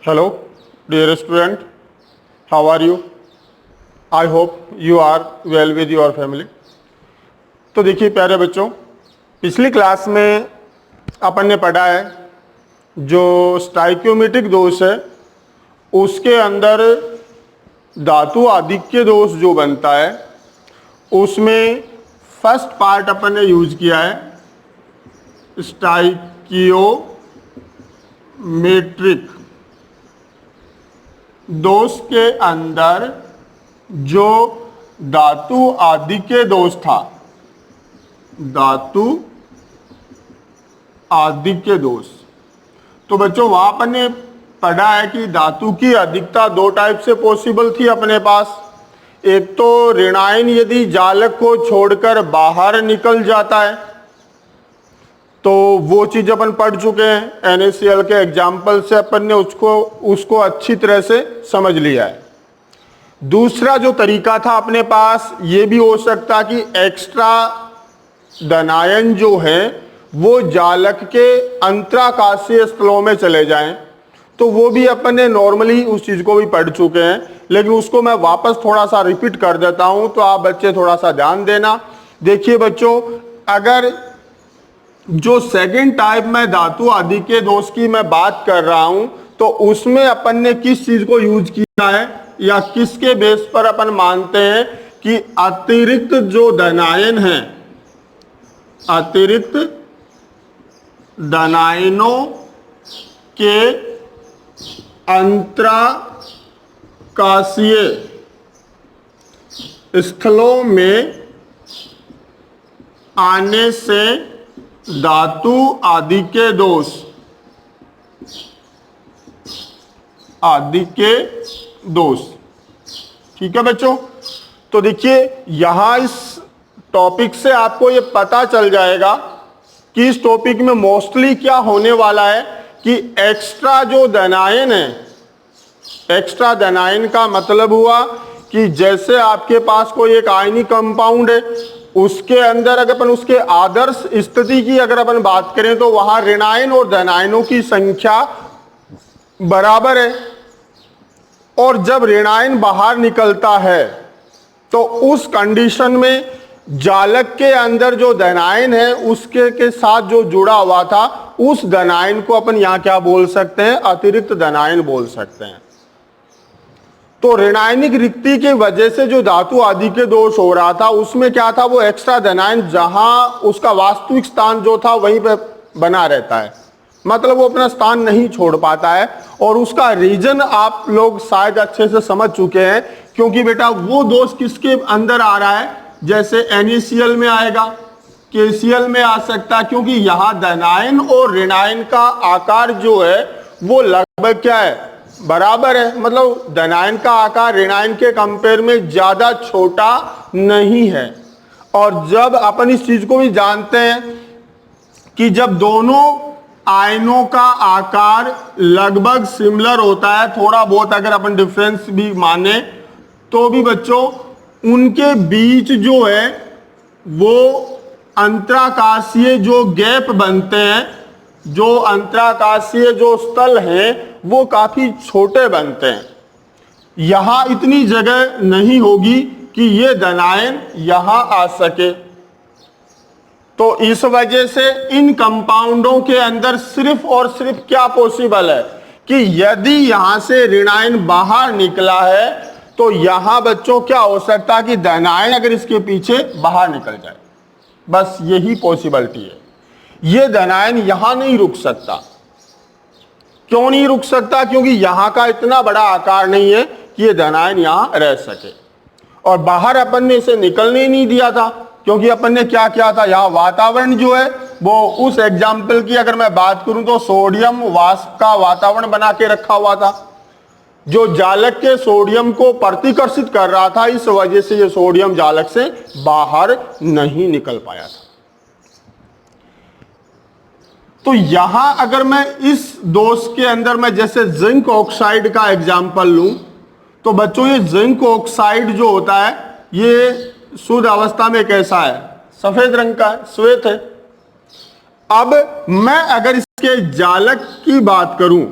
Hello, dear student. How are you? I hope you are well with your family. तो देखिए प्यारे बच्चों, पिछली क्लास में अपन ने पढ़ा है जो स्टाइक्योमेट्रिक दोष है उसके अंदर धातु आधिक्य दोष जो बनता है उसमें फर्स्ट पार्ट अपन ने यूज किया है स्टाइक्योमेट्रिक दोष के अंदर जो धातु आधिक्य दोष था, धातु आधिक्य दोष, तो बच्चों वहां अपन ने पढ़ा है कि धातु की अधिकता दो टाइप से पॉसिबल थी अपने पास। एक तो ऋणायन यदि जालक को छोड़कर बाहर निकल जाता है तो वो चीज अपन पढ़ चुके हैं, NaCl के एग्जाम्पल से अपन ने उसको अच्छी तरह से समझ लिया है। दूसरा जो तरीका था अपने पास ये भी हो सकता कि एक्स्ट्रा धनायन जो है वो जालक के अंतराकाशीय स्थलों में चले जाएं, तो वो भी अपन ने नॉर्मली उस चीज को भी पढ़ चुके हैं, लेकिन उसको मैं वापस थोड़ा सा रिपीट कर देता हूं तो आप बच्चे थोड़ा सा ध्यान देना। देखिए बच्चों, अगर जो सेकंड टाइप में धातु आधिक्य दोष की मैं बात कर रहा हूं तो उसमें अपन ने किस चीज को यूज किया है या किसके बेस पर अपन मानते हैं कि अतिरिक्त जो धनायन है, अतिरिक्त धनायनों के अंतराकाशीय स्थलों में आने से धातु आधिक्य दोष, आधिक्य दोष, ठीक है बच्चों। तो देखिए यहां इस टॉपिक से आपको ये पता चल जाएगा कि इस टॉपिक में मोस्टली क्या होने वाला है कि एक्स्ट्रा जो धनायन है, एक्स्ट्रा धनायन का मतलब हुआ कि जैसे आपके पास कोई एक आयनिक कंपाउंड है, उसके अंदर अगर अपन उसके आदर्श स्थिति की अगर अपन बात करें तो वहां ऋणायन और धनायनों की संख्या बराबर है, और जब ऋणायन बाहर निकलता है तो उस कंडीशन में जालक के अंदर जो धनायन है उसके के साथ जो जुड़ा हुआ था उस धनायन को अपन यहां क्या बोल सकते हैं, अतिरिक्त धनायन बोल सकते हैं। तो ऋणायनिक रिक्ति की वजह से जो धातु आधिक्य दोष हो रहा था उसमें क्या था, वो एक्स्ट्रा धनायन जहां उसका वास्तविक स्थान जो था वहीं पे बना रहता है, मतलब वो अपना स्थान नहीं छोड़ पाता है। और उसका रीजन आप लोग शायद अच्छे से समझ चुके हैं, क्योंकि बेटा वो दोष किसके अंदर आ रहा है, जैसे NaCl में आएगा, KCl में आ सकता है, क्योंकि यहां धनायन और ऋणायन का आकार जो है वो लगभग क्या है, बराबर है। मतलब धनायन का आकार ऋणायन के कंपेयर में ज्यादा छोटा नहीं है। और जब अपन इस चीज को भी जानते हैं कि जब दोनों आयनों का आकार लगभग सिमिलर होता है, थोड़ा बहुत अगर अपन डिफरेंस भी माने तो भी बच्चों उनके बीच जो है वो अंतराकाशीय जो गैप बनते हैं, जो अंतराकाशीय जो स्थल हैं वो काफी छोटे बनते हैं। यहां इतनी जगह नहीं होगी कि ये धनायन यहां आ सके, तो इस वजह से इन कंपाउंडों के अंदर सिर्फ और सिर्फ क्या पॉसिबल है कि यदि यहां से ऋणायन बाहर निकला है तो यहां बच्चों क्या हो सकता है कि धनायन अगर इसके पीछे बाहर निकल जाए, बस यही पॉसिबिलिटी है। ये धनायन यहां नहीं रुक सकता। क्यों नहीं रुक सकता, क्योंकि यहां का इतना बड़ा आकार नहीं है कि ये धनायन यहां रह सके। और बाहर अपन ने इसे निकलने ही नहीं दिया था, क्योंकि अपन ने क्या किया था, यहां वातावरण जो है वो उस एग्जाम्पल की अगर मैं बात करूं तो सोडियम वाष्प का वातावरण बना के रखा हुआ था, जो जालक के सोडियम को प्रतिकर्षित कर रहा था। इस वजह से ये सोडियम जालक से बाहर नहीं निकल पाया था। तो यहां अगर मैं इस दोष के अंदर मैं जैसे जिंक ऑक्साइड का एग्जाम्पल लूं तो बच्चों ये जिंक ऑक्साइड जो होता है ये शुद्ध अवस्था में कैसा है, सफेद रंग का है, श्वेत है। अब मैं अगर इसके जालक की बात करूं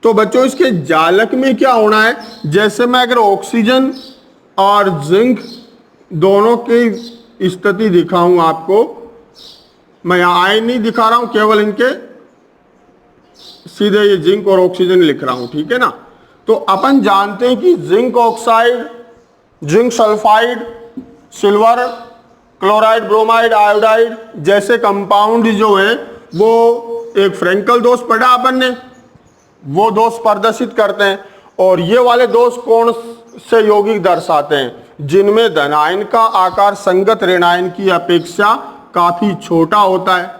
तो बच्चों इसके जालक में क्या होना है, जैसे मैं अगर ऑक्सीजन और जिंक दोनों की स्थिति दिखाऊं आपको, मैं यहां आयन नहीं दिखा रहा हूं, केवल इनके सीधे ये जिंक और ऑक्सीजन लिख रहा हूं, ठीक है ना। तो अपन जानते हैं कि zinc oxide, zinc sulphide, silver chloride, bromide, iodide जैसे कंपाउंड जो है वो एक फ्रेंकल दोष पढ़ा अपन ने, वो दोष प्रदर्शित करते हैं। और ये वाले दोष कौन से यौगिक दर्शाते हैं, जिनमें धनायन का आकार संगत ऋणायन की अपेक्षा काफी छोटा होता है।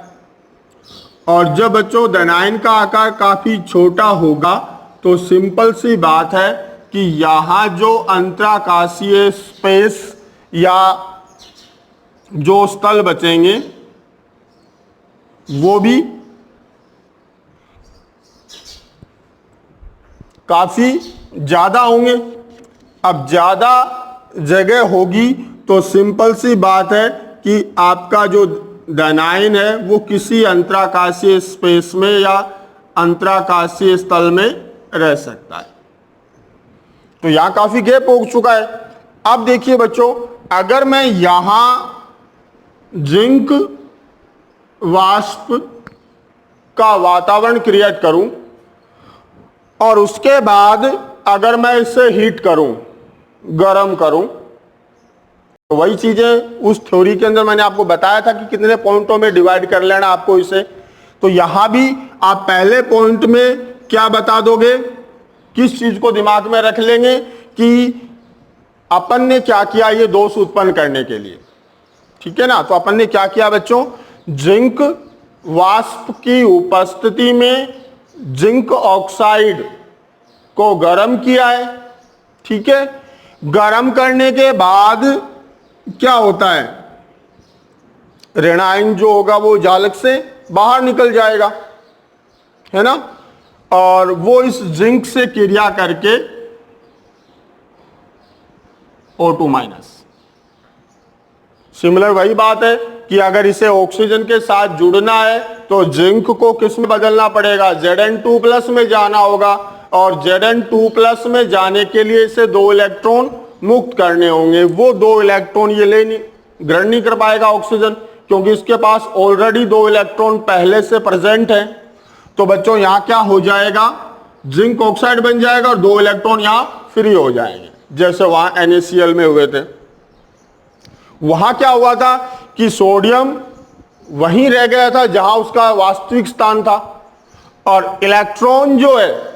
और जब बच्चों धनायन का आकार काफी छोटा होगा तो सिंपल सी बात है कि यहां जो अंतराकाशीय स्पेस या जो स्थल बचेंगे वो भी काफी ज्यादा होंगे। अब ज्यादा जगह होगी तो सिंपल सी बात है कि आपका जो धनायन है वो किसी अंतराकाशीय स्पेस में या अंतराकाशीय स्थल में रह सकता है। तो यहां काफी गैप हो चुका है। अब देखिए बच्चों, अगर मैं यहां जिंक वाष्प का वातावरण क्रिएट करूं और उसके बाद अगर मैं इसे हीट करूं, गर्म करूं, तो वही चीजें उस थ्योरी के अंदर मैंने आपको बताया था कि कितने पॉइंटों में डिवाइड कर लेना आपको इसे। तो यहां भी आप पहले पॉइंट में क्या बता दोगे, किस चीज को दिमाग में रख लेंगे कि अपन ने क्या किया ये दोष उत्पन्न करने के लिए, ठीक है ना। तो अपन ने क्या किया बच्चों, जिंक वाष्प की उपस्थिति में जिंक ऑक्साइड को गर्म किया है, ठीक है। गर्म करने के बाद क्या होता है, ऋणायन जो होगा वो जालक से बाहर निकल जाएगा, है ना। और वो इस जिंक से क्रिया करके O2-। सिमिलर वही बात है कि अगर इसे ऑक्सीजन के साथ जुड़ना है तो जिंक को किस में बदलना पड़ेगा, Zn2+ में जाना होगा। और Zn2+ में जाने के लिए इसे 2 इलेक्ट्रॉन मुक्त करने होंगे। वो 2 इलेक्ट्रॉन ये ग्रहण नहीं कर पाएगा ऑक्सीजन, क्योंकि इसके पास ऑलरेडी 2 इलेक्ट्रॉन पहले से प्रेजेंट है। तो बच्चों यहां क्या हो जाएगा, जिंक ऑक्साइड बन जाएगा और 2 इलेक्ट्रॉन यहां फ्री हो जाएंगे, जैसे वहां NaCl में हुए थे। वहां क्या हुआ था कि सोडियम वहीं रह गया था जहां उसका वास्तविक स्थान था, और इलेक्ट्रॉन जो है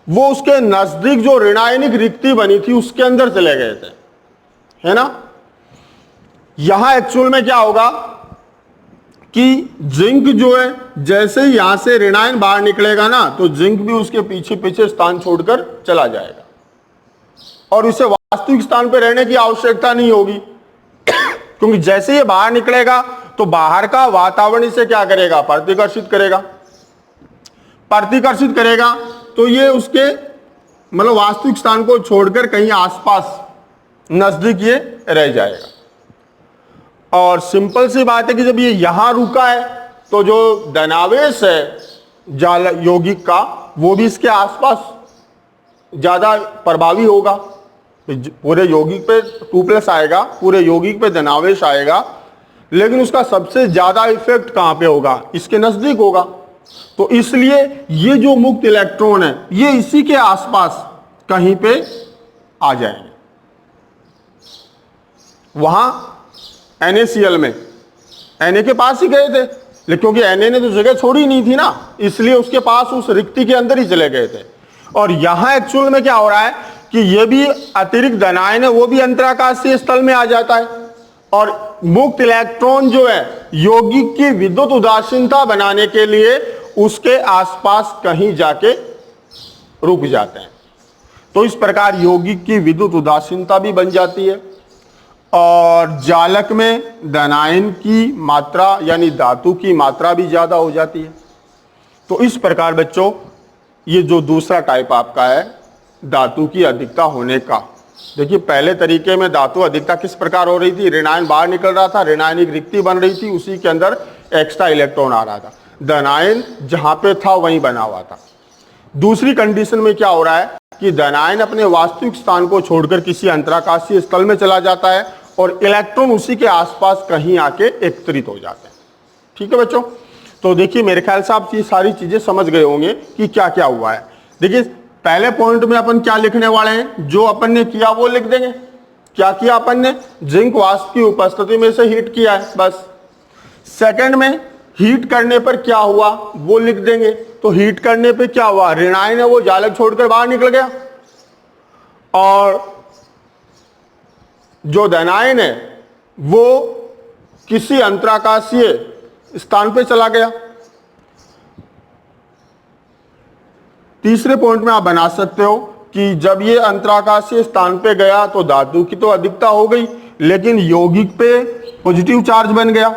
वो उसके नजदीक जो ऋणायनिक रिक्ति बनी थी उसके अंदर चले गए थे, है ना। यहां एक्चुअल में क्या होगा कि जिंक जो है जैसे ही यहां से ऋणायन बाहर निकलेगा ना, तो जिंक भी उसके पीछे पीछे स्थान छोड़कर चला जाएगा और इसे वास्तविक स्थान पर रहने की आवश्यकता नहीं होगी, क्योंकि जैसे ये बाहर निकलेगा तो बाहर का वातावरण इसे क्या करेगा, प्रतिकर्षित करेगा। प्रतिकर्षित करेगा तो ये उसके मतलब वास्तविक स्थान को छोड़कर कहीं आसपास नजदीक ये रह जाएगा। और सिंपल सी बात है कि जब ये यहां रुका है तो जो धनावेश है जाल यौगिक का वो भी इसके आसपास ज्यादा प्रभावी होगा। पूरे यौगिक पे 2+ आएगा, पूरे यौगिक पे धनावेश आएगा, लेकिन उसका सबसे ज्यादा इफेक्ट कहां पे होगा, इसके नजदीक होगा। तो इसलिए ये जो मुक्त इलेक्ट्रॉन है ये इसी के आसपास कहीं पे आ जाएंगे। वहां NaCl में Na के पास ही गए थे, लेकिन क्योंकि Na ने तो जगह छोड़ी नहीं थी ना, इसलिए उसके पास उस रिक्ति के अंदर ही चले गए थे। और यहां एक्चुअल में क्या हो रहा है कि ये भी अतिरिक्त धनायन है, वो भी अंतराकाशीय स्थल में आ जाता है, और मुक्त इलेक्ट्रॉन जो है यौगिक की विद्युत उदासीनता बनाने के लिए उसके आसपास कहीं जाके रुक जाते हैं। तो इस प्रकार यौगिक की विद्युत उदासीनता भी बन जाती है और जालक में धनायन की मात्रा यानी धातु की मात्रा भी ज्यादा हो जाती है। तो इस प्रकार बच्चों ये जो दूसरा टाइप आपका है धातु की अधिकता होने का, देखिए पहले तरीके में धातु अधिकता किस प्रकार हो रही थी, ऋणायन बाहर निकल रहा था, ऋणायनिक रिक्ति बन रही थी, उसी के अंदर एक्स्ट्रा इलेक्ट्रॉन आ रहा था, धनायन जहां पे था वहीं बना हुआ था। दूसरी कंडीशन में क्या हो रहा है कि धनायन अपने वास्तविक स्थान को छोड़कर किसी अंतराकाशीय स्थल में चला जाता है और इलेक्ट्रॉन उसी के आसपास कहीं आके एकत्रित हो जाते हैं। ठीक है बच्चों, तो देखिए मेरे ख्याल से आप ये सारी चीजें समझ गए होंगे कि क्या क्या हुआ है। देखिए पहले पॉइंट में अपन क्या लिखने वाले हैं, जो अपन ने किया वो लिख देंगे। क्या किया अपन ने, जिंक वाष्प की उपस्थिति में से हीट किया है बस। सेकंड में हीट करने पर क्या हुआ वो लिख देंगे। तो हीट करने पे क्या हुआ, ऋणायन है वो जालक छोड़कर बाहर निकल गया और जो धनायन है वो किसी अंतराकाशीय स्थान पे चला गया। तीसरे पॉइंट में आप बना सकते हो कि जब ये अंतराकाशीय स्थान पे गया तो धातु की तो अधिकता हो गई, लेकिन यौगिक पे पॉजिटिव चार्ज बन गया।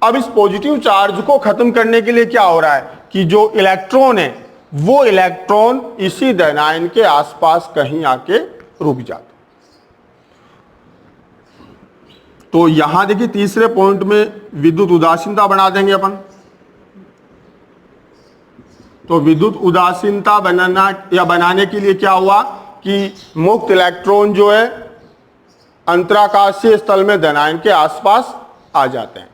अब इस पॉजिटिव चार्ज को खत्म करने के लिए क्या हो रहा है कि जो इलेक्ट्रॉन है वो इलेक्ट्रॉन इसी धनायन के आसपास कहीं आके रुक जाता। तो यहां देखिए तीसरे पॉइंट में विद्युत उदासीनता बना देंगे अपन। तो विद्युत उदासीनता बनाना या बनाने के लिए क्या हुआ कि मुक्त इलेक्ट्रॉन जो है अंतराकाशीय स्थल में धनायन के आसपास आ जाते हैं।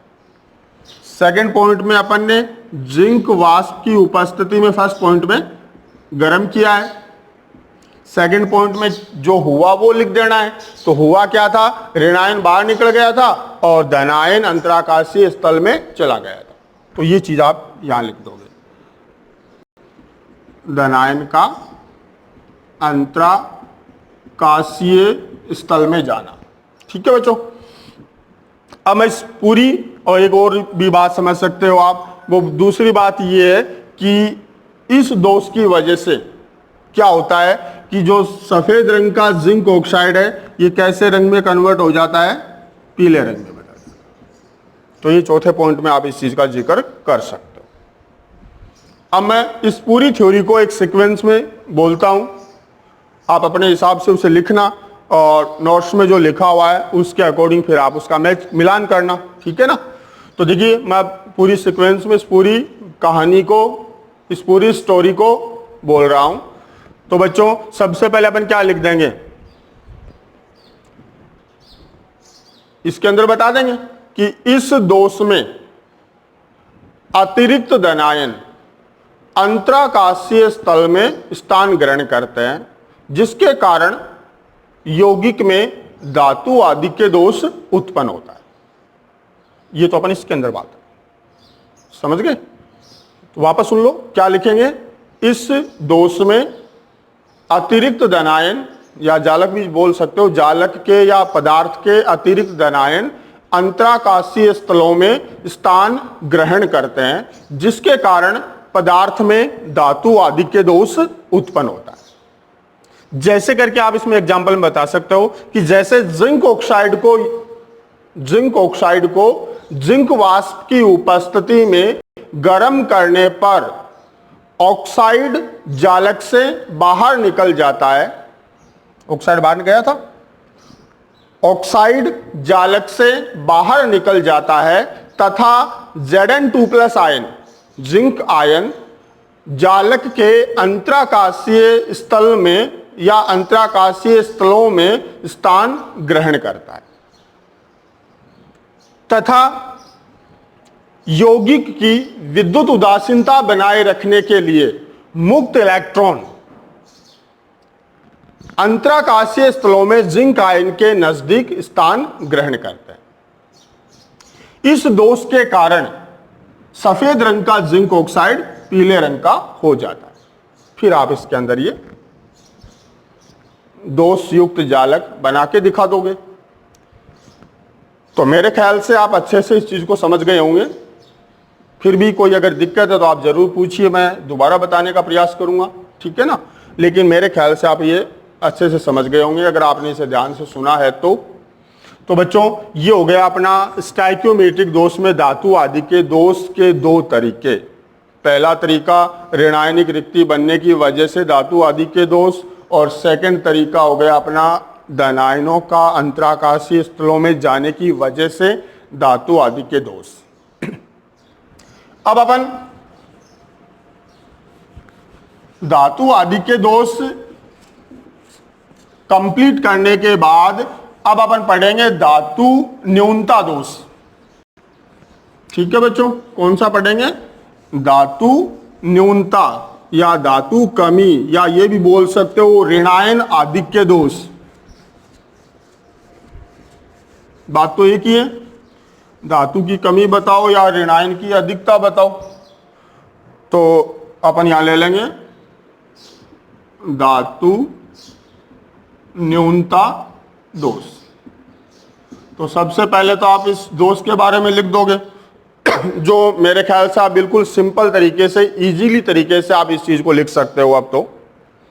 सेकंड पॉइंट में अपन ने जिंक वाष्प की उपस्थिति में फर्स्ट पॉइंट में गर्म किया है। सेकंड पॉइंट में जो हुआ वो लिख देना है। तो हुआ क्या था, ऋणायन बाहर निकल गया था और धनायन अंतराकाशीय स्थल में चला गया था। तो ये चीज आप यहां लिख दोगे, धनायन का अंतराकाशीय स्थल में जाना। ठीक है बच्चों, अब मैं इस पूरी और एक और भी बात समझ सकते हो आप। वो दूसरी बात ये है कि इस दोष की वजह से क्या होता है कि जो सफेद रंग का जिंक ऑक्साइड है ये कैसे रंग में कन्वर्ट हो जाता है, पीले रंग में बदल जाता है। तो ये चौथे पॉइंट में आप इस चीज का जिक्र कर सकते हो। अब मैं इस पूरी थ्योरी को एक सीक्वेंस में बोलता हूं, आप अपने हिसाब से उसे लिखना और नोट्स में जो लिखा हुआ है उसके अकॉर्डिंग फिर आप उसका मैच मिलान करना। ठीक है ना। तो देखिए मैं पूरी सीक्वेंस में इस पूरी कहानी को, इस पूरी स्टोरी को बोल रहा हूं। तो बच्चों सबसे पहले अपन क्या लिख देंगे, इसके अंदर बता देंगे कि इस दोष में अतिरिक्त धनायन अंतराकाशीय स्थल में स्थान ग्रहण करते हैं, जिसके कारण यौगिक में धातु आदि के दोष उत्पन्न होता है। ये तो अपन इसके अंदर बात समझ गए। तो वापस सुन लो क्या लिखेंगे, इस दोष में अतिरिक्त धनायन या जालक भी बोल सकते हो, जालक के या पदार्थ के अतिरिक्त धनायन अंतराकाशीय स्थलों में स्थान ग्रहण करते हैं, जिसके कारण पदार्थ में धातु आदि के दोष उत्पन्न होता है। जैसे करके आप इसमें एग्जांपल में बता सकते हो कि जैसे जिंक ऑक्साइड को जिंक वाष्प की उपस्थिति में गर्म करने पर ऑक्साइड जालक से बाहर निकल जाता है। ऑक्साइड बाहर गया था, ऑक्साइड जालक से बाहर निकल जाता है तथा Zn2+ आयन, जिंक आयन जालक के अंतराकाशीय स्थल में या अंतराकाशीय स्थलों में स्थान ग्रहण करता है तथा यौगिक की विद्युत उदासीनता बनाए रखने के लिए मुक्त इलेक्ट्रॉन अंतराकाशीय स्थलों में जिंक आयन के नजदीक स्थान ग्रहण करते हैं। इस दोष के कारण सफेद रंग का जिंक ऑक्साइड पीले रंग का हो जाता है। फिर आप इसके अंदर ये दोष युक्त जालक बना के दिखा दोगे। तो मेरे ख्याल से आप अच्छे से इस चीज को समझ गए होंगे। फिर भी कोई अगर दिक्कत है तो आप जरूर पूछिए, मैं दोबारा बताने का प्रयास करूंगा। ठीक है ना। लेकिन मेरे ख्याल से आप ये अच्छे से समझ गए होंगे अगर आपने इसे ध्यान से सुना है तो बच्चों ये हो गया अपना स्टाइकियोमेट्रिक दोष में धातु आदि के दोष के दो तरीके। पहला तरीका ऋणायनिक रिक्ति बनने की वजह से धातु आदि के दोष, और सेकंड तरीका हो गया अपना धनायनों का अंतराकाशीय स्थलों में जाने की वजह से धातु आदि के दोष। अब अपन धातु आदि के दोष कंप्लीट करने के बाद अब अपन पढ़ेंगे धातु न्यूनता दोष। ठीक है बच्चों, कौन सा पढ़ेंगे? धातु न्यूनता या धातु कमी, या ये भी बोल सकते हो ऋणायन आधिक्य दोष। बात तो एक ही है, धातु की कमी बताओ या ऋणायन की अधिकता बताओ। तो अपन यहां ले लेंगे धातु न्यूनता दोष। तो सबसे पहले तो आप इस दोष के बारे में लिख दोगे, जो मेरे ख्याल से आप बिल्कुल सिंपल तरीके से, इजीली तरीके से आप इस चीज को लिख सकते हो। अब तो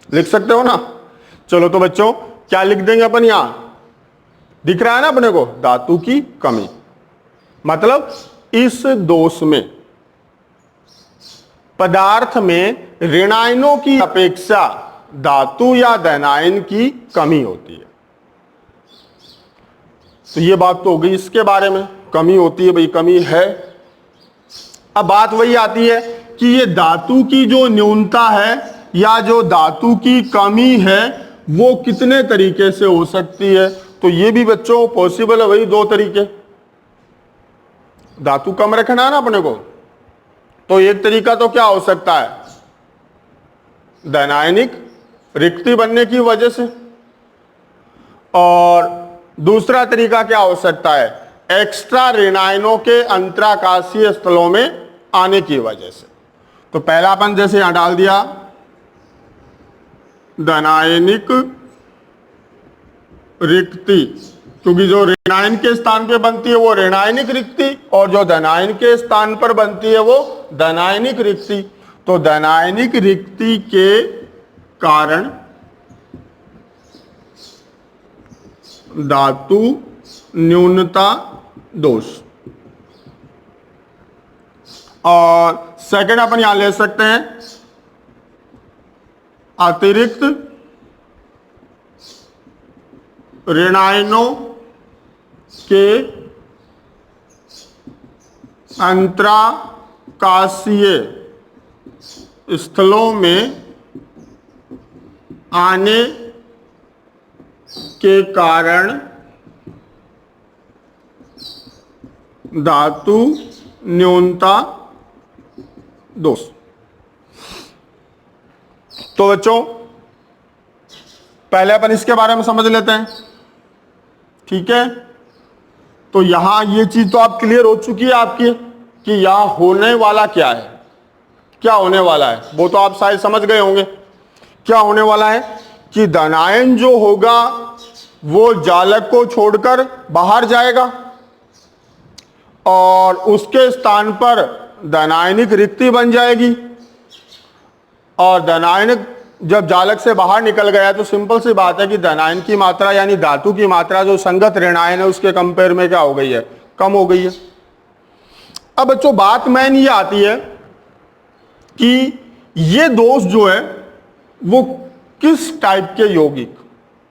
लिख सकते हो ना? चलो तो बच्चों क्या लिख देंगे अपन? यहां दिख रहा है ना अपने को, धातु की कमी। मतलब इस दोष में पदार्थ में ऋणायनों की अपेक्षा धातु या धनायन की कमी होती है। तो ये बात तो हो गई इसके बारे में, कमी होती है भाई, कमी है। अब बात वही आती है कि ये धातु की जो न्यूनता है या जो धातु की कमी है वो कितने तरीके से हो सकती है। तो ये भी बच्चों पॉसिबल है, वही दो तरीके। धातु कम रखना है ना अपने को, तो एक तरीका तो क्या हो सकता है? धनायनिक रिक्ति बनने की वजह से। और दूसरा तरीका क्या हो सकता है? एक्स्ट्रा ऋणायनों के अंतराकाशीय स्थलों में आने की वजह से। तो पहला अपन जैसे यहां डाल दिया धनायनिक रिक्ति, क्योंकि जो ऋणायन के स्थान पे बनती है वो ऋणायनिक रिक्ति, और जो धनायन के स्थान पर बनती है वो धनायनिक रिक्ति। तो धनायनिक रिक्ति के कारण धातु न्यूनता दोष। और सेकंड अपन यहां ले सकते हैं अतिरिक्त ऋणायनों के अंतराकाशीय स्थलों में आने के कारण धातु न्यूनता दोष। तो बच्चों पहले अपन इसके बारे में समझ लेते हैं। ठीक है, तो यहां ये चीज तो आप क्लियर हो चुकी है आपकी कि यहां होने वाला क्या है, क्या होने वाला है वो तो आप शायद समझ गए होंगे। क्या होने वाला है कि धनायन जो होगा वो जालक को छोड़कर बाहर जाएगा और उसके स्थान पर धनायनिक रिक्ति बन जाएगी। और धनायनिक जब जालक से बाहर निकल गया तो सिंपल सी बात है कि धनायन की मात्रा यानी धातु की मात्रा जो संगत ऋणायन है उसके कंपेयर में क्या हो गई है? कम हो गई है। अब बच्चों बात मेन ये आती है कि ये दोष जो है वो किस टाइप के यौगिक,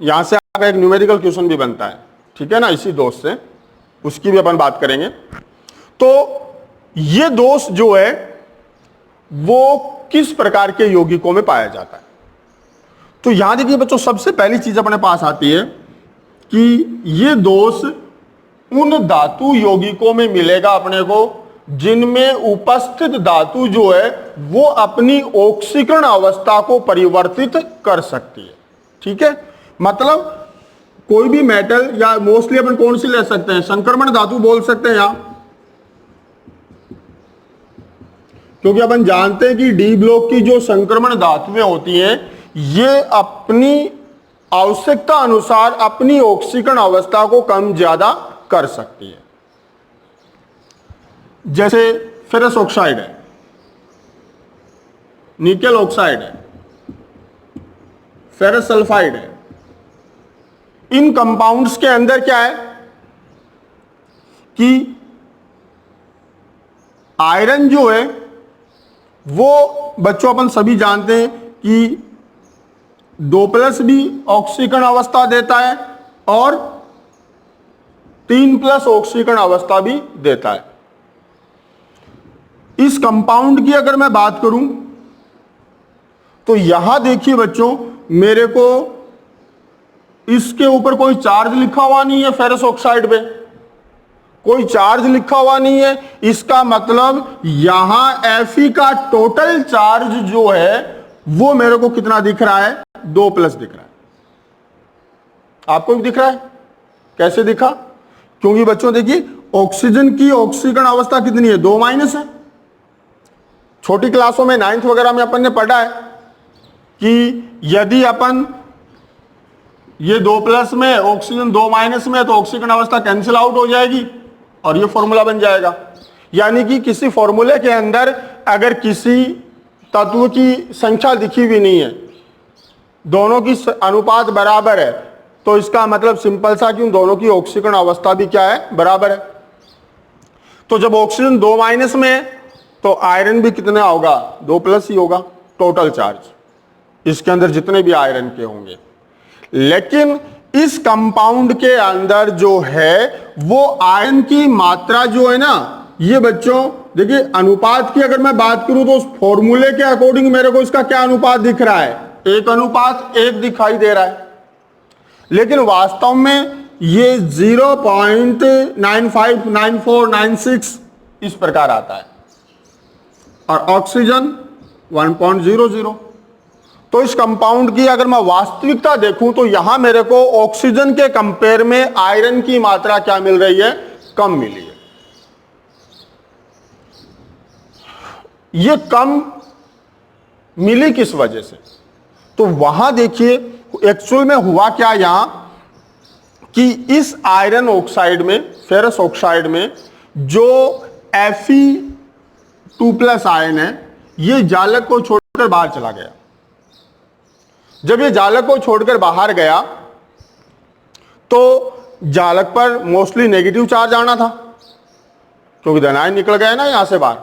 यहां से आपका एक न्यूमेरिकल क्वेश्चन भी बनता है, ठीक है ना, इसी दोष से, उसकी भी अपन बात करेंगे। तो ये दोष जो है वो किस प्रकार के यौगिकों में पाया जाता है? तो यहां देखिए बच्चों, सबसे पहली चीज अपने पास आती है कि ये दोष उन धातु यौगिकों में मिलेगा अपने को जिनमें उपस्थित धातु जो है वो अपनी ऑक्सीकरण अवस्था को परिवर्तित कर सकती है। ठीक है, मतलब कोई भी मेटल, या मोस्टली अपन कौन सी ले सकते हैं? संक्रमण धातु बोल सकते हैं यहां, क्योंकि अपन जानते हैं कि डी ब्लॉक की जो संक्रमण धातुएं होती हैं ये अपनी आवश्यकता अनुसार अपनी ऑक्सीकरण अवस्था को कम ज्यादा कर सकती है। जैसे फेरस ऑक्साइड है, निकेल ऑक्साइड है, फेरस सल्फाइड है। इन कंपाउंड्स के अंदर क्या है कि आयरन जो है वो बच्चों अपन सभी जानते हैं कि 2+ भी ऑक्सीकरण अवस्था देता है और 3+ ऑक्सीकरण अवस्था भी देता है। इस कंपाउंड की अगर मैं बात करूं तो यहां देखिए बच्चों, मेरे को इसके ऊपर कोई चार्ज लिखा हुआ नहीं है, फेरस ऑक्साइड पे कोई चार्ज लिखा हुआ नहीं है। इसका मतलब यहां Fe का टोटल चार्ज जो है वो मेरे को कितना दिख रहा है, 2+ दिख रहा है। आपको भी दिख रहा है? कैसे दिखा? क्योंकि बच्चों देखिए, ऑक्सीजन की ऑक्सीकरण अवस्था कितनी है, 2- है। छोटी क्लासों में 9th वगैरह में अपन ने पढ़ा है कि यदि अपन ये 2+ में, ऑक्सीजन 2- में, तो ऑक्सीकरण अवस्था कैंसिल आउट हो जाएगी और ये फॉर्मूला बन जाएगा। यानी कि किसी फॉर्मूले के अंदर अगर किसी तत्व की संख्या दिखी भी नहीं है, दोनों की अनुपात बराबर है, तो इसका मतलब सिंपल सा कि उन दोनों की ऑक्सीकरण अवस्था भी क्या है, बराबर है। तो जब ऑक्सीजन 2- में है तो आयरन भी कितना होगा, 2+ ही होगा टोटल चार्ज, इसके अंदर जितने भी आयरन के होंगे। लेकिन इस कंपाउंड के अंदर जो है वो आयरन की मात्रा जो है ना, ये बच्चों देखिए अनुपात की अगर मैं बात करूं तो उस फॉर्मूले के अकॉर्डिंग मेरे को इसका क्या अनुपात दिख रहा है, 1:1 दिखाई दे रहा है। लेकिन वास्तव में ये 0.95, 94, 96 इस प्रकार आता है और ऑक्सीजन 1.00। तो इस कंपाउंड की अगर मैं वास्तविकता देखूं तो यहां मेरे को ऑक्सीजन के कंपेयर में आयरन की मात्रा क्या मिल रही है, कम मिली है। ये कम मिली किस वजह से? तो वहां देखिए एक्चुअल में हुआ क्या यहां कि इस आयरन ऑक्साइड में, फेरस ऑक्साइड में जो Fe2+ आयन है, ये जालक को छोड़कर बाहर चला गया। जब ये जालक को छोड़कर बाहर गया तो जालक पर मोस्टली नेगेटिव चार्ज आना था, क्योंकि धनायन निकल गया ना यहां से बाहर।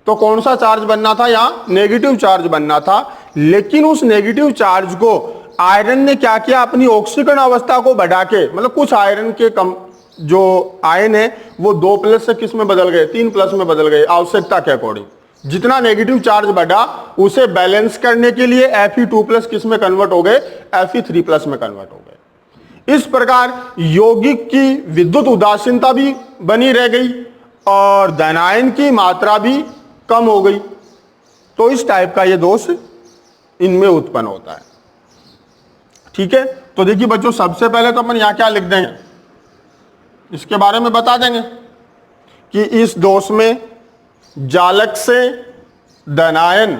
तो कौन सा चार्ज बनना था, यहां नेगेटिव चार्ज बनना था। लेकिन उस नेगेटिव चार्ज को आयरन ने क्या किया, अपनी ऑक्सीकरण अवस्था को बढ़ा के, मतलब कुछ आयरन के कम जो आयन है वो 2+ से किस में बदल गए, 3+ में बदल गए, आवश्यकता के अकॉर्डिंग। जितना नेगेटिव चार्ज बढ़ा उसे बैलेंस करने के लिए Fe2+ किस में कन्वर्ट हो गए, Fe3+ में कन्वर्ट हो गए। इस प्रकार यौगिक की विद्युत उदासीनता भी बनी रह गई और धनायन की मात्रा भी कम हो गई। तो इस टाइप का ये दोष इनमें उत्पन्न होता है। ठीक है, तो देखिए बच्चों, सबसे पहले तो अपन यहां क्या लिख देंगे, इसके बारे में बता देंगे कि इस दोष में जालक से धनायन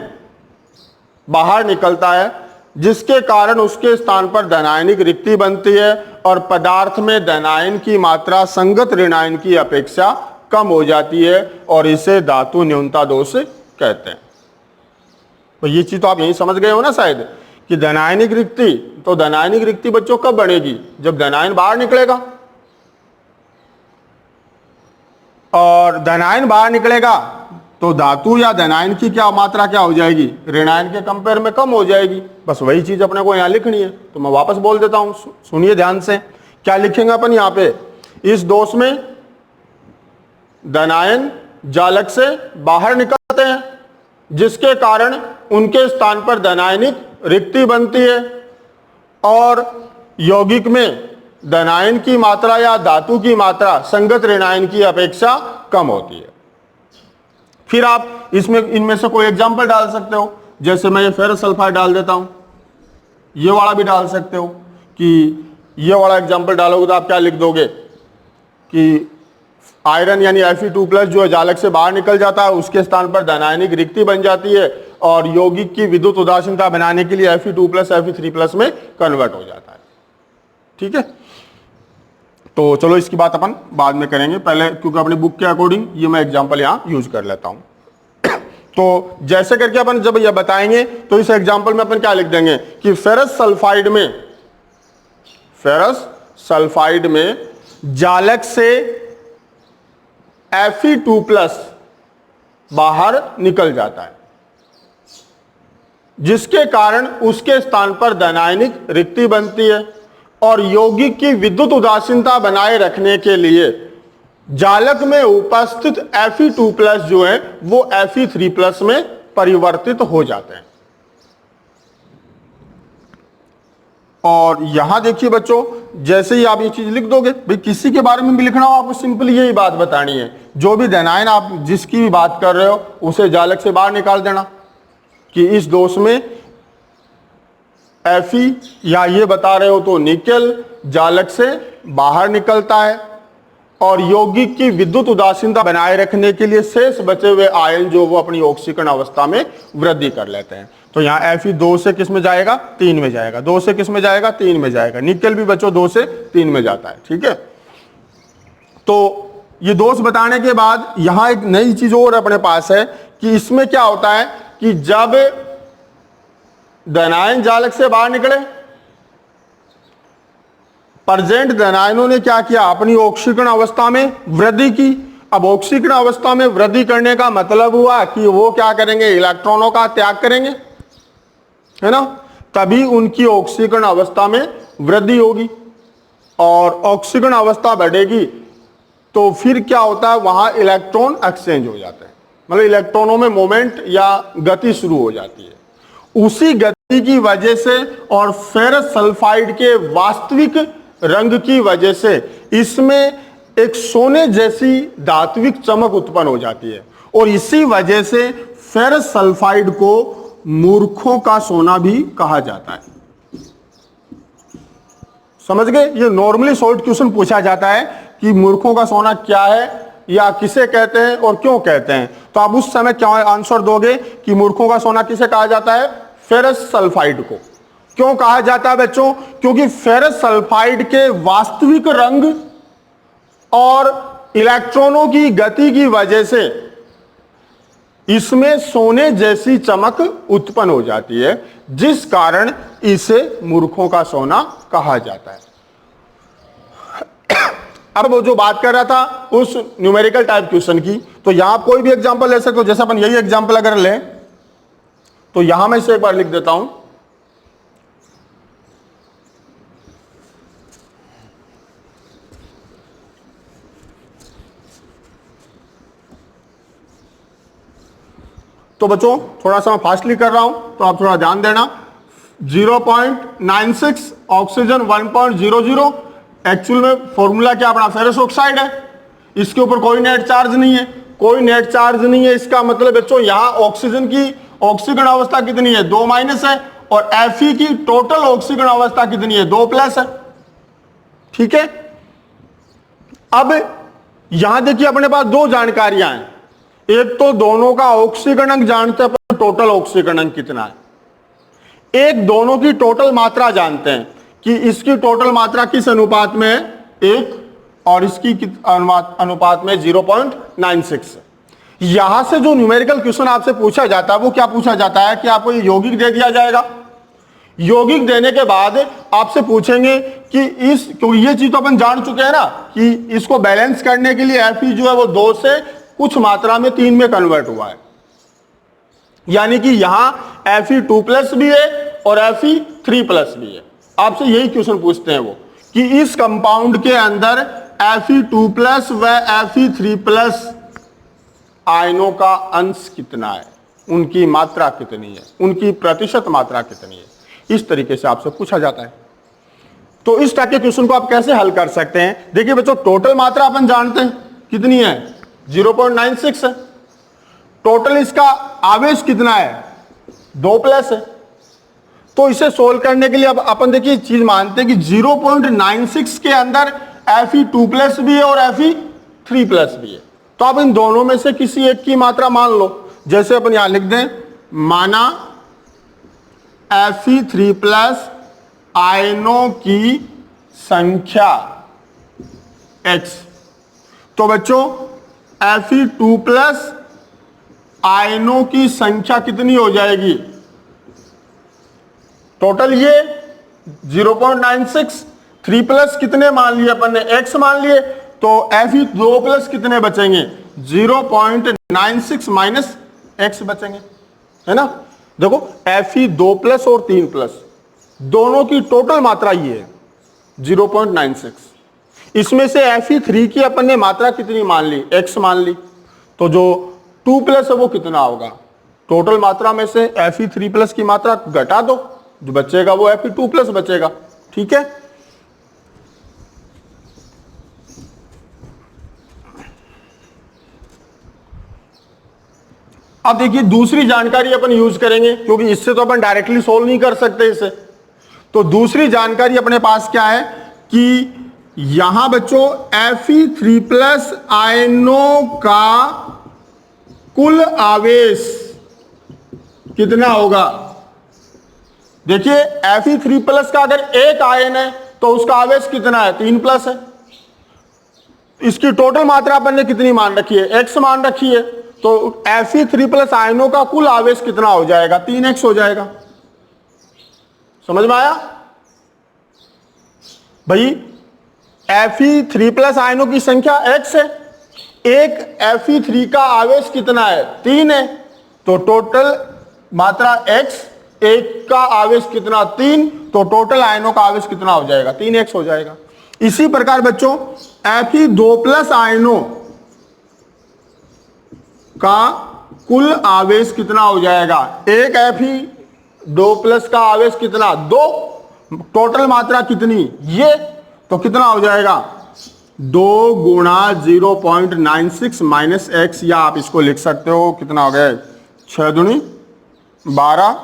बाहर निकलता है, जिसके कारण उसके स्थान पर धनायनिक रिक्ति बनती है और पदार्थ में धनायन की मात्रा संगत ऋणायन की अपेक्षा कम हो जाती है और इसे धातु न्यूनता दोष कहते हैं। तो ये चीज तो आप यही समझ गए हो ना शायद, कि धनायनिक रिक्ति, तो धनायनिक रिक्ति बच्चों कब बनेगी, जब धनायन बाहर निकलेगा। और धनायन बाहर निकलेगा तो धातु या धनायन की क्या मात्रा क्या हो जाएगी, ऋणायन के कंपेयर में कम हो जाएगी। बस वही चीज अपने को यहां लिखनी है। तो मैं वापस बोल देता हूं, सुनिए ध्यान से। क्या लिखेंगे अपन यहां पे, इस दोष में धनायन जालक से बाहर निकलते हैं, जिसके कारण उनके स्थान पर धनायनिक रिक्ति बनती है और यौगिक में धनायन की मात्रा या धातु की मात्रा संगत ऋणायन की अपेक्षा कम होती है। फिर आप इसमें इनमें से कोई एग्जांपल डाल सकते हो, जैसे मैं ये फेरस सल्फाइड डाल देता हूं, ये वाला भी डाल सकते हो। कि ये वाला एग्जांपल डालोगे तो आप क्या लिख दोगे कि आयरन यानी Fe2+ जो है जालक से बाहर निकल जाता है, उसके स्थान पर धनायनिक रिक्ति बन जाती है और यौगिक की विद्युत उदासीनता बनाने के लिए Fe2+ Fe3+ में कन्वर्ट हो जाता है। ठीक है, तो चलो इसकी बात अपन बाद में करेंगे, पहले क्योंकि अपनी बुक के अकॉर्डिंग ये मैं एग्जांपल यहां यूज कर लेता हूं। तो जैसे करके अपन जब ये बताएंगे तो इस एग्जांपल में अपन क्या लिख देंगे कि फेरस सल्फाइड में जालक से Fe2+ बाहर निकल जाता है, जिसके कारण उसके स्थान पर धनायनिक रिक्ति बनती है और यौगिक की विद्युत उदासीनता बनाए रखने के लिए जालक में उपस्थित Fe2+ जो है वो Fe3+ में परिवर्तित हो जाते हैं। और यहां देखिए बच्चों, जैसे ही आप ये चीज लिख दोगे, भाई किसी के बारे में भी लिखना हो आपको सिंपली यही बात बतानी है, जो भी धनायन आप जिसकी भी बात कर रहे हो उसे जालक से बाहर निकाल देना कि इस दोष में Fe, या ये बता रहे हो तो निकेल जालक से बाहर निकलता है और यौगिक की विद्युत उदासीनता बनाए रखने के लिए शेष बचे हुए आयन जो वो अपनी ऑक्सीकरण अवस्था में वृद्धि कर लेते हैं। तो यहाँ Fe 2 से किस में जाएगा, 3 में जाएगा, 2 से किस में जाएगा, 3 में जाएगा। निकेल भी बच्चों 2 से 3 में जाता है। ठीक है, तो ये दोष बताने के बाद यहां एक नई चीज और अपने पास है कि इसमें क्या होता है कि जब धनायन जालक से बाहर निकले, प्रेजेंट धनायनों ने क्या किया, अपनी ऑक्सीकरण अवस्था में वृद्धि की। अब ऑक्सीकरण अवस्था में वृद्धि करने का मतलब हुआ कि वो क्या करेंगे, इलेक्ट्रॉनों का त्याग करेंगे, है ना, तभी उनकी ऑक्सीकरण अवस्था में वृद्धि होगी और ऑक्सीकरण अवस्था बढ़ेगी तो फिर क्या होता है, वहां इलेक्ट्रॉन एक्सचेंज हो जाते हैं, मतलब इलेक्ट्रॉनों में मोमेंट या गति शुरू हो जाती है। उसी गति की वजह से और फेरस सल्फाइड के वास्तविक रंग की वजह से इसमें एक सोने जैसी धात्विक चमक उत्पन्न हो जाती है और इसी वजह से फेरस सल्फाइड को मूर्खों का सोना भी कहा जाता है। समझ गए, ये नॉर्मली शॉर्ट क्वेश्चन पूछा जाता है कि मूर्खों का सोना क्या है या किसे कहते हैं और क्यों कहते हैं, तो आप उस समय क्या आंसर दोगे कि मूर्खों का सोना किसे कहा जाता है, फेरस सल्फाइड को। क्यों कहा जाता है बच्चों, क्योंकि फेरस सल्फाइड के वास्तविक रंग और इलेक्ट्रॉनों की गति की वजह से इसमें सोने जैसी चमक उत्पन्न हो जाती है, जिस कारण इसे मूर्खों का सोना कहा जाता है। अब वो जो बात कर रहा था उस न्यूमेरिकल टाइप क्वेश्चन की, तो यहां आप कोई भी एग्जांपल ले सकते हो। जैसे अपन यही एग्जांपल अगर लें तो यहां मैं इसे एक बार लिख देता हूं। तो बच्चों थोड़ा सा मैं फास्टली कर रहा हूं तो आप थोड़ा ध्यान देना। 0.96 ऑक्सीजन 1.00, एक्चुअल में फॉर्मूला क्या अपना फेरस ऑक्साइड है, इसके ऊपर कोई नेट चार्ज नहीं है, कोई नेट चार्ज नहीं है। इसका मतलब बच्चों यहां ऑक्सीजन की ऑक्सीकरण अवस्था कितनी है, 2 माइनस है, और Fe की टोटल ऑक्सीकरण अवस्था कितनी है, 2 प्लस है। ठीक है, अब यहां देखिए अपने पास दो जानकारियां हैं, एक तो दोनों का ऑक्सीकरण जानते हैं, टोटल ऑक्सीकरण कितना है, एक दोनों की टोटल मात्रा जानते हैं कि इसकी टोटल मात्रा किस अनुपात में है, 1, और इसकी अनुपात में 0.96। यहां से जो न्यूमेरिकल क्वेश्चन आपसे पूछा जाता है वो क्या पूछा जाता है कि आपको ये यौगिक दे दिया जाएगा, यौगिक देने के बाद आपसे पूछेंगे कि इस, क्योंकि ये चीज तो अपन जान चुके हैं ना कि इसको बैलेंस करने के लिए Fe जो है वो 2 से कुछ मात्रा में 3 में कन्वर्ट हुआ है, यानी कि यहां Fe2+ भी है और Fe3+ भी है। आपसे यही क्वेश्चन पूछते हैं वो कि इस कंपाउंड के अंदर Fe2+ व Fe3+ आयनों का अंश कितना है, उनकी मात्रा कितनी है, उनकी प्रतिशत मात्रा कितनी है, इस तरीके से आपसे पूछा जाता है। तो इस टाइप के क्वेश्चन को आप कैसे हल कर सकते हैं। देखिए बच्चों, टोटल मात्रा अपन जानते हैं कितनी है, 0.96 है, टोटल इसका आवेश कितना है, 2 प्लस है। तो इसे सोल्व करने के लिए अब अपन देखिए चीज मानते हैं कि 0.96 के अंदर Fe2+ भी है और Fe3+ भी है, तो आप इन दोनों में से किसी एक की मात्रा मान लो। जैसे अपन यहां लिख दें, माना Fe3+ आयनों की संख्या X, तो बच्चों Fe2+ आयनों की संख्या कितनी हो जाएगी, टोटल ये 0.96, 3+ कितने मान लिए अपन ने, X मान लिए, तो Fe2+ कितने बचेंगे, 0.96 माइनस X बचेंगे, है ना। देखो Fe2+ और 3+ दोनों की टोटल मात्रा ये है 0.96, इसमें से Fe3 की अपन ने मात्रा कितनी मान ली, X मान ली, तो जो 2+ है वो कितना होगा, टोटल मात्रा में से Fe3+ की मात्रा घटा दो, जो बचेगा वो Fe2+ बचेगा, ठीक है। अब देखिए दूसरी जानकारी अपन यूज करेंगे, क्योंकि इससे तो अपन डायरेक्टली सोल्व नहीं कर सकते इसे। तो दूसरी जानकारी अपने पास क्या है कि यहां बच्चों Fe3+ आयनों का कुल आवेश कितना होगा। देखिए Fe3+ का अगर एक आयन है तो उसका आवेश कितना है, 3+ है। इसकी टोटल मात्रा अपन ने कितनी मान रखी है, x मान रखी है। तो Fe3+ आयनों का कुल आवेश कितना हो जाएगा, 3x हो जाएगा। समझ में आया भाई। Fe3+ आयनों की संख्या x है, एक Fe3 का आवेश कितना है, 3 है। तो टोटल मात्रा x, एक का आवेश कितना, 3, तो टोटल आयनों का आवेश कितना हो जाएगा, 3x हो जाएगा। इसी प्रकार बच्चों Fe2+ आयनों का कुल आवेश कितना हो जाएगा, एक Fe2+ का आवेश कितना, 2, टोटल मात्रा कितनी, ये, तो कितना हो जाएगा 2 गुणा 0.96 माइनस x, या आप इसको लिख सकते हो कितना हो गया, 6 दूनी 12,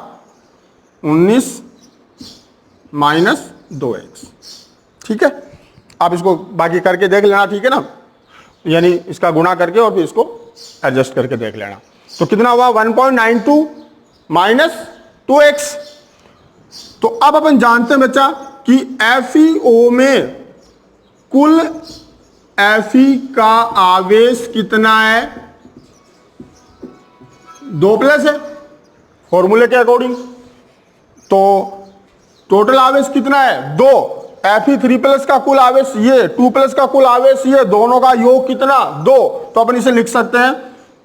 19 माइनस 2x। ठीक है, आप इसको बाकी करके देख लेना, ठीक है ना, यानी इसका गुणा करके और फिर इसको एडजस्ट करके देख लेना। तो कितना हुआ 1.92 माइनस 2x। तो अब अपन जानते हैं बच्चा कि FeO में कुल Fe का आवेश कितना है, 2+ है फॉर्मूले के अकॉर्डिंग। तो टोटल आवेश कितना है, 2। Fe3+ का कुल आवेश ये, 2+ का कुल आवेश ये, दोनों का योग कितना, 2। तो अपन इसे लिख सकते हैं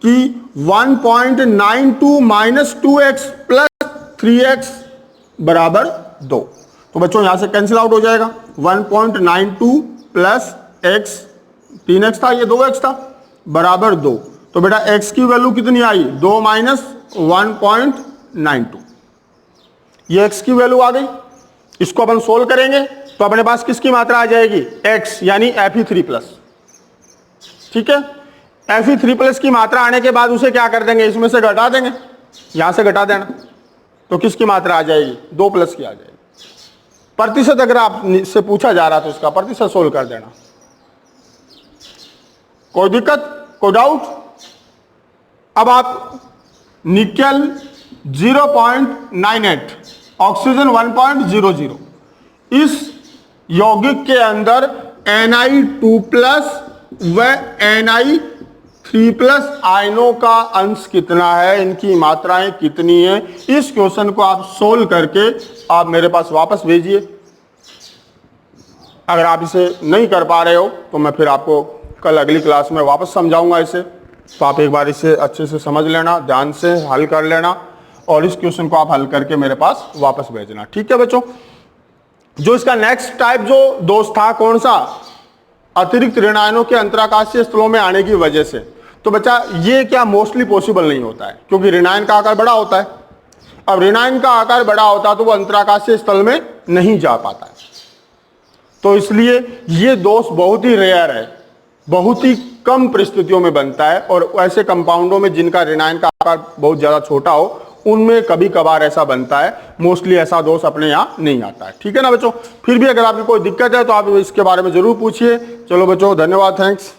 कि 1.92 माइनस 2x प्लस 3x बराबर 2। तो बच्चों यहां से कैंसिल आउट हो जाएगा, 1.92 प्लस x, 3x था, ये 2x था, बराबर 2। तो बेटा x की वैल्यू कितनी आई, 2 माइनस 1.92, ये x की वैल्यू आ गई। इसको अपन सोल्व करेंगे तो अपने पास किसकी मात्रा आ जाएगी, x, यानी Fe3+। ठीक है, Fe3+ की मात्रा आने के बाद उसे क्या कर देंगे, इसमें से घटा देंगे, यहां से घटा देना, तो किसकी मात्रा आ जाएगी, 2+ की आ जाएगी। प्रतिशत अगर आप से पूछा जा रहा तो इसका प्रतिशत सोल्व कर देना। कोई दिक्कत, कोई डाउट। अब आप निकेल 0.98, ऑक्सीजन 1.00, इस यौगिक के अंदर Ni2+ व Ni3+ आयनों का अंश कितना है, इनकी मात्राएं कितनी है, इस क्वेश्चन को आप सोल्व करके आप मेरे पास वापस भेजिए। अगर आप इसे नहीं कर पा रहे हो तो मैं फिर आपको कल अगली क्लास में वापस समझाऊंगा इसे, तो आप एक बार इसे अच्छे से समझ लेना, ध्यान से हल कर लेना, और इस क्वेश्चन को आप हल करके मेरे पास वापस भेजना। ठीक है बच्चों, जो इसका नेक्स्ट टाइप जो दोष था कौन सा, अतिरिक्त ऋणायनों के अंतराकाशीय स्थलों में आने की वजह से। तो बच्चा ये क्या मोस्टली पॉसिबल नहीं होता है, क्योंकि ऋणायन का आकार बड़ा होता है। अब ऋणायन का आकार बड़ा होता है तो वो अंतराकाशीय स्थल में नहीं जा पाता है, तो इसलिए ये दोष बहुत ही रेयर है, बहुत ही कम परिस्थितियों में बनता है, और ऐसे कंपाउंडों में जिनका ऋणायन का आकार बहुत ज्यादा छोटा हो उनमें कभी कभार ऐसा बनता है, मोस्टली ऐसा दोष अपने यहाँ नहीं आता है। ठीक है ना बच्चों, फिर भी अगर आपकी कोई दिक्कत है तो आप इसके बारे में जरूर पूछिए। चलो बच्चों, धन्यवाद, थैंक्स।